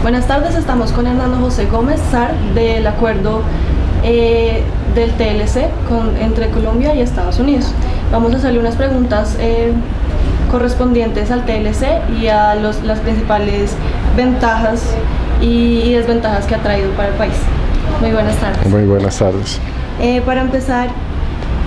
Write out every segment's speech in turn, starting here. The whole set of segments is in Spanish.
Buenas tardes, estamos con Hernando José Gómez, SAR, del acuerdo del TLC entre Colombia y Estados Unidos. Vamos a hacerle unas preguntas correspondientes al TLC y a las principales ventajas y desventajas que ha traído para el país. Muy buenas tardes. Muy buenas tardes. Para empezar,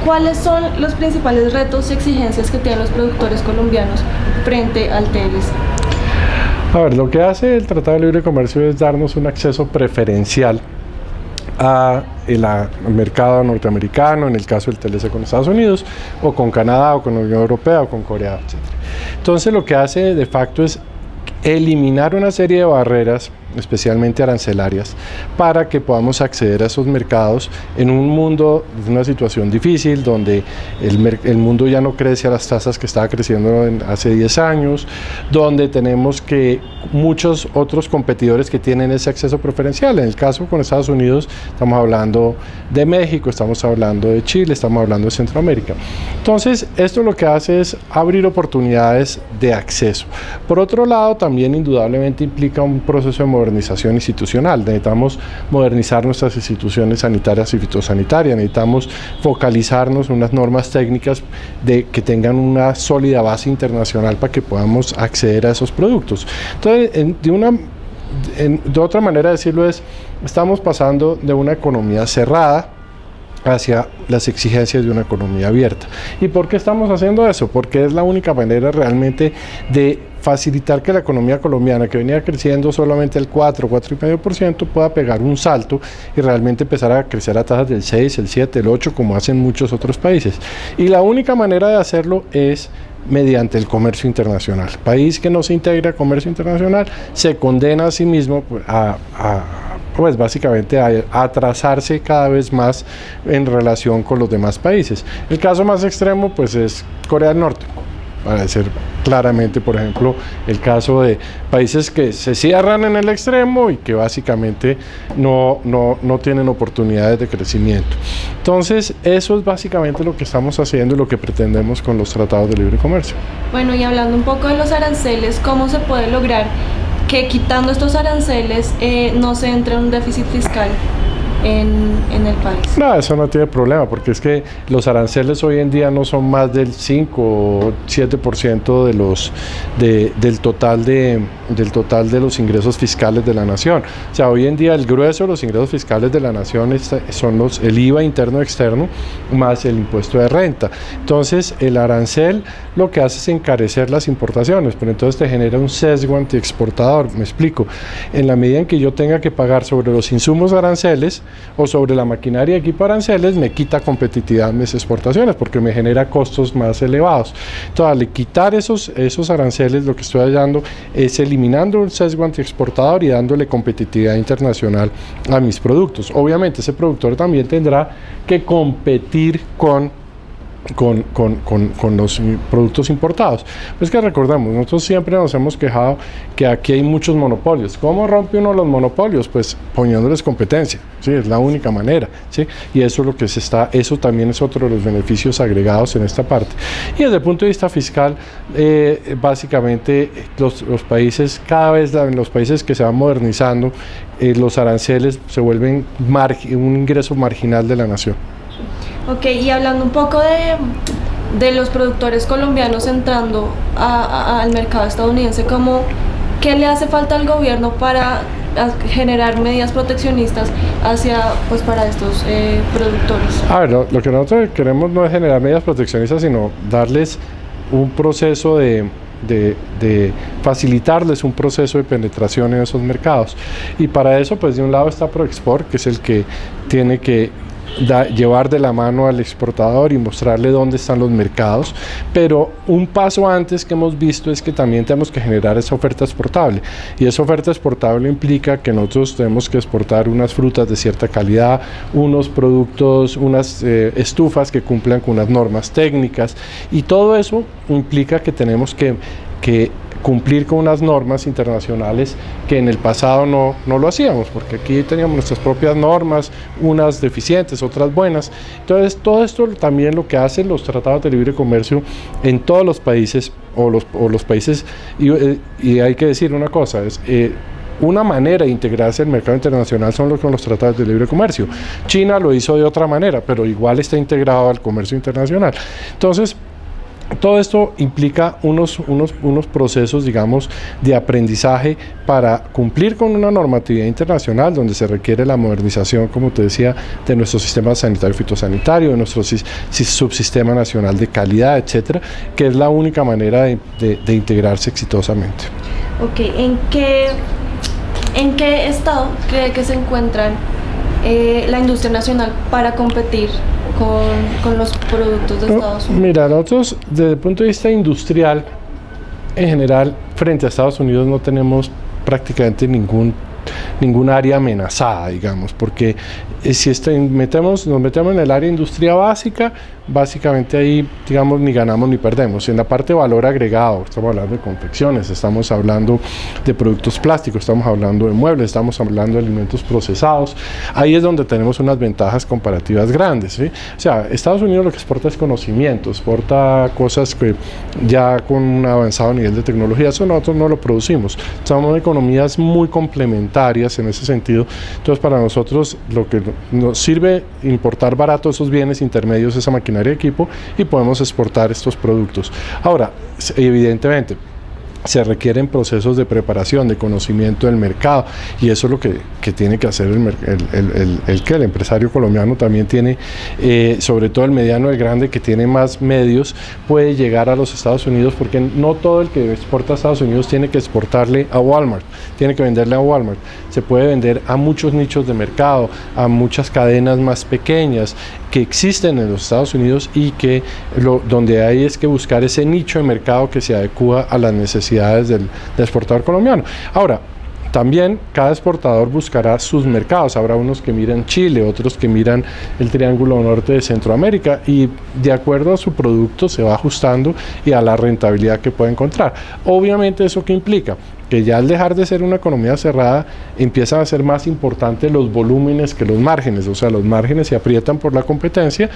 ¿cuáles son los principales retos y exigencias que tienen los productores colombianos frente al TLC? A ver, lo que hace el Tratado de Libre Comercio es darnos un acceso preferencial al mercado norteamericano, en el caso del TLC con Estados Unidos, o con Canadá, o con la Unión Europea, o con Corea, etc. Entonces lo que hace de facto es eliminar una serie de barreras, especialmente arancelarias, para que podamos acceder a esos mercados en un mundo, en una situación difícil, donde el mundo ya no crece a las tasas que estaba creciendo hace 10 años, donde tenemos que muchos otros competidores que tienen ese acceso preferencial. En el caso con Estados Unidos, estamos hablando de México, estamos hablando de Chile, estamos hablando de Centroamérica. Entonces, esto lo que hace es abrir oportunidades de acceso. Por otro lado, también indudablemente implica un proceso de modernización institucional. Necesitamos modernizar nuestras instituciones sanitarias y fitosanitarias, necesitamos focalizarnos en unas normas técnicas que tengan una sólida base internacional para que podamos acceder a esos productos. Entonces, de otra manera de decirlo es, estamos pasando de una economía cerrada hacia las exigencias de una economía abierta. ¿Y por qué estamos haciendo eso? Porque es la única manera realmente de facilitar que la economía colombiana, que venía creciendo solamente el 4,5%, pueda pegar un salto y realmente empezar a crecer a tasas del 6, el 7, el 8, como hacen muchos otros países. Y la única manera de hacerlo es mediante el comercio internacional. País que no se integra a comercio internacional se condena a sí mismo pues básicamente a atrasarse cada vez más en relación con los demás países. El caso más extremo pues es Corea del Norte, para decir claramente, por ejemplo, el caso de países que se cierran en el extremo y que básicamente no tienen oportunidades de crecimiento. Entonces, eso es básicamente lo que estamos haciendo y lo que pretendemos con los tratados de libre comercio. Bueno, y hablando un poco de los aranceles, ¿cómo se puede lograr que quitando estos aranceles no se entre en un déficit fiscal en el país? No, eso no tiene problema, porque es que los aranceles hoy en día no son más del 5 o 7% del total de los ingresos fiscales de la nación. O sea, hoy en día el grueso de los ingresos fiscales de la nación son el IVA interno externo más el impuesto de renta. Entonces, el arancel lo que hace es encarecer las importaciones, pero entonces te genera un sesgo antiexportador. Me explico. En la medida en que yo tenga que pagar sobre los insumos aranceles o sobre la maquinaria y equipo aranceles, me quita competitividad en mis exportaciones porque me genera costos más elevados. Entonces, al quitar esos aranceles, lo que estoy hallando es eliminando un sesgo antiexportador y dándole competitividad internacional a mis productos. Obviamente, ese productor también tendrá que competir con los productos importados. Pues que recordemos, nosotros siempre nos hemos quejado que aquí hay muchos monopolios. ¿Cómo rompe uno los monopolios? Pues poniéndoles competencia, ¿sí? Es la única manera, ¿sí? Y eso es lo que eso también es otro de los beneficios agregados en esta parte. Y desde el punto de vista fiscal, básicamente los países, cada vez en los países que se van modernizando, los aranceles se vuelven un ingreso marginal de la nación. Ok, y hablando un poco de los productores colombianos entrando al mercado estadounidense, ¿qué le hace falta al gobierno para generar medidas proteccionistas para estos productores? A ver, lo que nosotros queremos no es generar medidas proteccionistas, sino darles un proceso de facilitarles un proceso de penetración en esos mercados. Y para eso, pues de un lado está ProExport, que es el que tiene que llevar de la mano al exportador y mostrarle dónde están los mercados, pero un paso antes que hemos visto es que también tenemos que generar esa oferta exportable, y esa oferta exportable implica que nosotros tenemos que exportar unas frutas de cierta calidad, unos productos, unas estufas que cumplan con unas normas técnicas, y todo eso implica que tenemos que cumplir con unas normas internacionales que en el pasado no lo hacíamos, porque aquí teníamos nuestras propias normas, unas deficientes, otras buenas. Entonces, todo esto también lo que hacen los tratados de libre comercio en todos los países, o los países, y hay que decir una cosa, una manera de integrarse al mercado internacional son con los tratados de libre comercio. China lo hizo de otra manera, pero igual está integrado al comercio internacional. Entonces, todo esto implica unos procesos, digamos, de aprendizaje para cumplir con una normatividad internacional donde se requiere la modernización, como te decía, de nuestro sistema sanitario y fitosanitario, de nuestro subsistema nacional de calidad, etcétera, que es la única manera de integrarse exitosamente. Ok, ¿en qué estado cree que se encuentran la industria nacional para competir con los productos de Estados Unidos? Mira, nosotros desde el punto de vista industrial, en general, frente a Estados Unidos no tenemos prácticamente ningún área amenazada, digamos, porque si nos metemos en el área de industria básica, básicamente ahí, digamos, ni ganamos ni perdemos. En la parte de valor agregado, estamos hablando de confecciones, estamos hablando de productos plásticos, estamos hablando de muebles, estamos hablando de alimentos procesados, ahí es donde tenemos unas ventajas comparativas grandes, ¿sí? O sea, Estados Unidos lo que exporta es conocimiento, exporta cosas que ya con un avanzado nivel de tecnología, eso nosotros no lo producimos, somos economías muy complementarias en ese sentido. Entonces, para nosotros lo que nos sirve importar barato esos bienes intermedios, esa maquinaria de equipo, y podemos exportar estos productos. Ahora, evidentemente, se requieren procesos de preparación, de conocimiento del mercado, y eso es lo que tiene que hacer el empresario colombiano también tiene, sobre todo el mediano, el grande, que tiene más medios, puede llegar a los Estados Unidos, porque no todo el que exporta a Estados Unidos tiene que exportarle a Walmart, tiene que venderle a Walmart, se puede vender a muchos nichos de mercado, a muchas cadenas más pequeñas que existen en los Estados Unidos, y que donde hay es que buscar ese nicho de mercado que se adecua a las necesidades del exportador colombiano. Ahora, también cada exportador buscará sus mercados, habrá unos que miran Chile, otros que miran el Triángulo Norte de Centroamérica, y de acuerdo a su producto se va ajustando y a la rentabilidad que puede encontrar. Obviamente, ¿eso qué implica? Que ya al dejar de ser una economía cerrada, empiezan a ser más importantes los volúmenes que los márgenes, o sea, los márgenes se aprietan por la competencia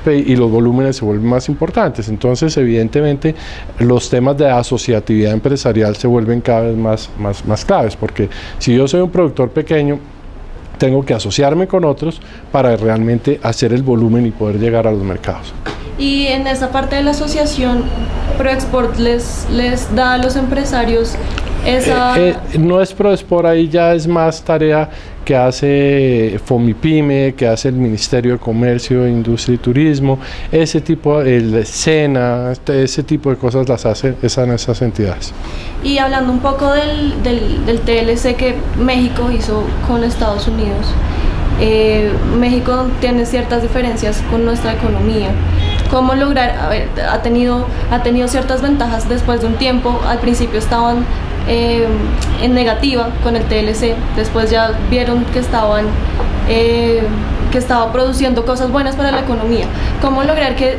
y los volúmenes se vuelven más importantes. Entonces, evidentemente, los temas de asociatividad empresarial se vuelven cada vez más claves, porque si yo soy un productor pequeño, tengo que asociarme con otros para realmente hacer el volumen y poder llegar a los mercados. Y en esa parte de la asociación, ProExport les da a los empresarios esa... no es ProExport, ahí ya es más tarea que hace FOMIPYME, que hace el Ministerio de Comercio, Industria y Turismo, ese tipo, el SENA, ese tipo de cosas las hacen esas entidades. Y hablando un poco del TLC que México hizo con Estados Unidos, México tiene ciertas diferencias con nuestra economía. ¿Cómo lograr? A ver, ha tenido ciertas ventajas después de un tiempo. Al principio estaban en negativa con el TLC, después ya vieron que estaba produciendo cosas buenas para la economía. ¿Cómo lograr que,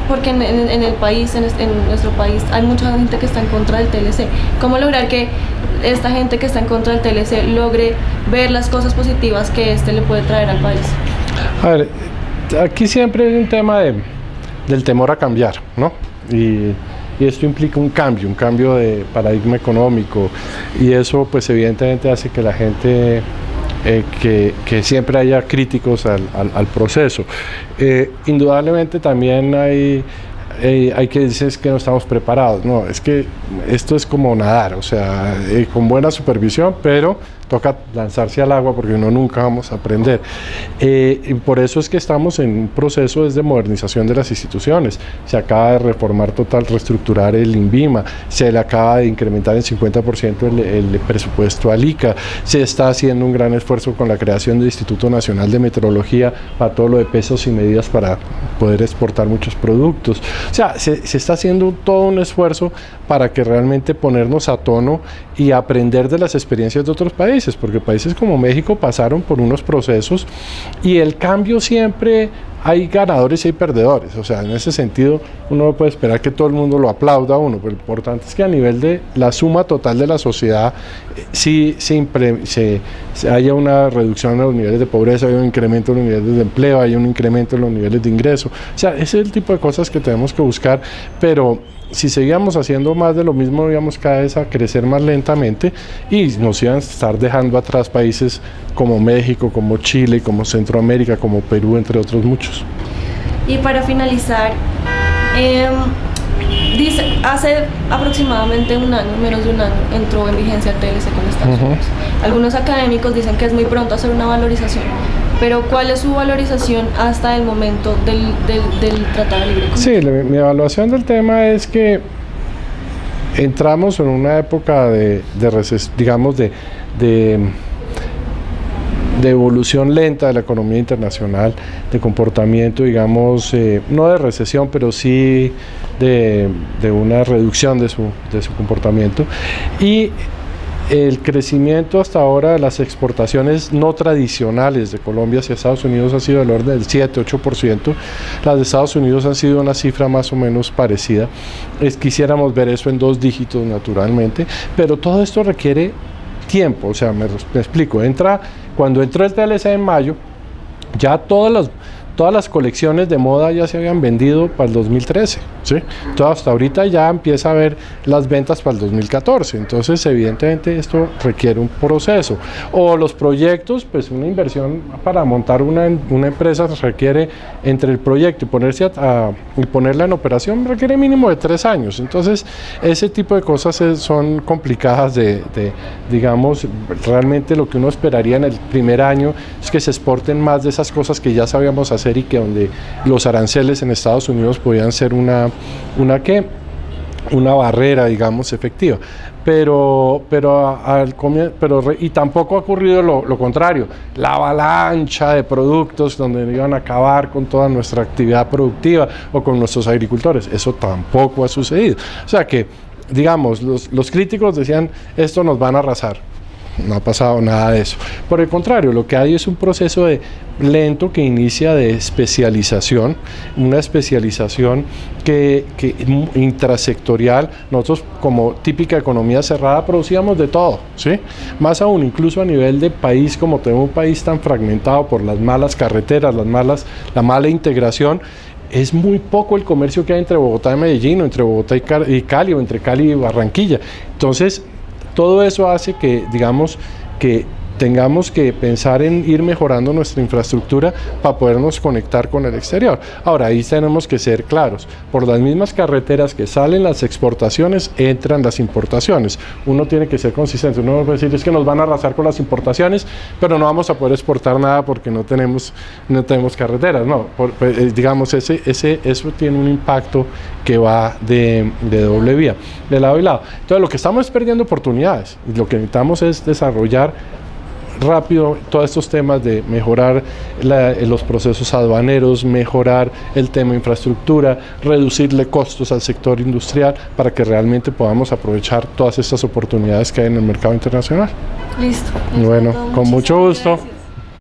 porque en el país, en nuestro país, hay mucha gente que está en contra del TLC, cómo lograr que esta gente que está en contra del TLC logre ver las cosas positivas que le puede traer al país? A ver, aquí siempre hay un tema del temor a cambiar, ¿no? Y esto implica un cambio de paradigma económico, y eso pues evidentemente hace que la gente, que siempre haya críticos al proceso. Indudablemente también hay que decir que no estamos preparados. No, es que esto es como nadar, o sea, con buena supervisión, pero toca lanzarse al agua porque nunca vamos a aprender. Y por eso es que estamos en un proceso de modernización de las instituciones. Se acaba de reformar reestructurar el INVIMA, se le acaba de incrementar en 50% el presupuesto al ICA, se está haciendo un gran esfuerzo con la creación del Instituto Nacional de Metrología para todo lo de pesos y medidas para poder exportar muchos productos. O sea, se está haciendo todo un esfuerzo para que realmente ponernos a tono y aprender de las experiencias de otros países, porque países como México pasaron por unos procesos, y el cambio siempre hay ganadores y hay perdedores. O sea, en ese sentido uno no puede esperar que todo el mundo lo aplauda a uno, pero lo importante es que a nivel de la suma total de la sociedad sí haya una reducción en los niveles de pobreza, haya un incremento en los niveles de empleo, haya un incremento en los niveles de ingreso. O sea, ese es el tipo de cosas que tenemos que buscar, pero si seguíamos haciendo más de lo mismo, íbamos cada vez a crecer más lentamente y nos iban a estar dejando atrás países como México, como Chile, como Centroamérica, como Perú, entre otros muchos. Y para finalizar, hace aproximadamente un año, menos de un año, entró en vigencia el TLC con Estados Unidos. Algunos académicos dicen que es muy pronto hacer una valorización, pero ¿cuál es su valorización hasta el momento del Tratado de Libre Comercio? Sí, mi evaluación del tema es que entramos en una época de evolución lenta de la economía internacional, de comportamiento, digamos, no de recesión, pero sí de una reducción de su comportamiento. Y el crecimiento hasta ahora de las exportaciones no tradicionales de Colombia hacia Estados Unidos ha sido del orden del 7-8%. Las de Estados Unidos han sido una cifra más o menos parecida. Quisiéramos ver eso en 2 dígitos naturalmente, pero todo esto requiere tiempo. O sea, me explico, cuando entró el TLC en mayo, ya todas las colecciones de moda ya se habían vendido para el 2013, ¿sí? Entonces hasta ahorita ya empieza a ver las ventas para el 2014, entonces evidentemente esto requiere un proceso. O los proyectos, pues una inversión para montar una empresa requiere, entre el proyecto y ponerla en operación, requiere mínimo de 3 años. Entonces ese tipo de cosas son complicadas digamos, realmente lo que uno esperaría en el primer año es que se exporten más de esas cosas que ya sabíamos hacer y que donde los aranceles en Estados Unidos podían ser una barrera, digamos, efectiva. Y tampoco ha ocurrido lo contrario, la avalancha de productos donde iban a acabar con toda nuestra actividad productiva o con nuestros agricultores. Eso tampoco ha sucedido. O sea que, digamos, los críticos decían, esto nos van a arrasar. No ha pasado nada de eso. Por el contrario, lo que hay es un proceso lento que inicia de especialización, una especialización que intrasectorial. Nosotros, como típica economía cerrada, producíamos de todo, ¿sí? Más aún, incluso a nivel de país, como tenemos un país tan fragmentado por las malas carreteras, la mala integración, es muy poco el comercio que hay entre Bogotá y Medellín, o entre Bogotá y Cali, o entre Cali y Barranquilla. Entonces, todo eso hace que, digamos, que tengamos que pensar en ir mejorando nuestra infraestructura para podernos conectar con el exterior. Ahora, ahí tenemos que ser claros. Por las mismas carreteras que salen las exportaciones, entran las importaciones. Uno tiene que ser consistente. Uno no puede decir, es que nos van a arrasar con las importaciones, pero no vamos a poder exportar nada porque no tenemos carreteras. No, digamos, eso tiene un impacto que va de doble vía, de lado y lado. Entonces, lo que estamos es perdiendo oportunidades y lo que necesitamos es desarrollar rápido todos estos temas de mejorar los procesos aduaneros, mejorar el tema de infraestructura, reducirle costos al sector industrial para que realmente podamos aprovechar todas estas oportunidades que hay en el mercado internacional. Listo. Bueno, con mucho gusto. Gracias.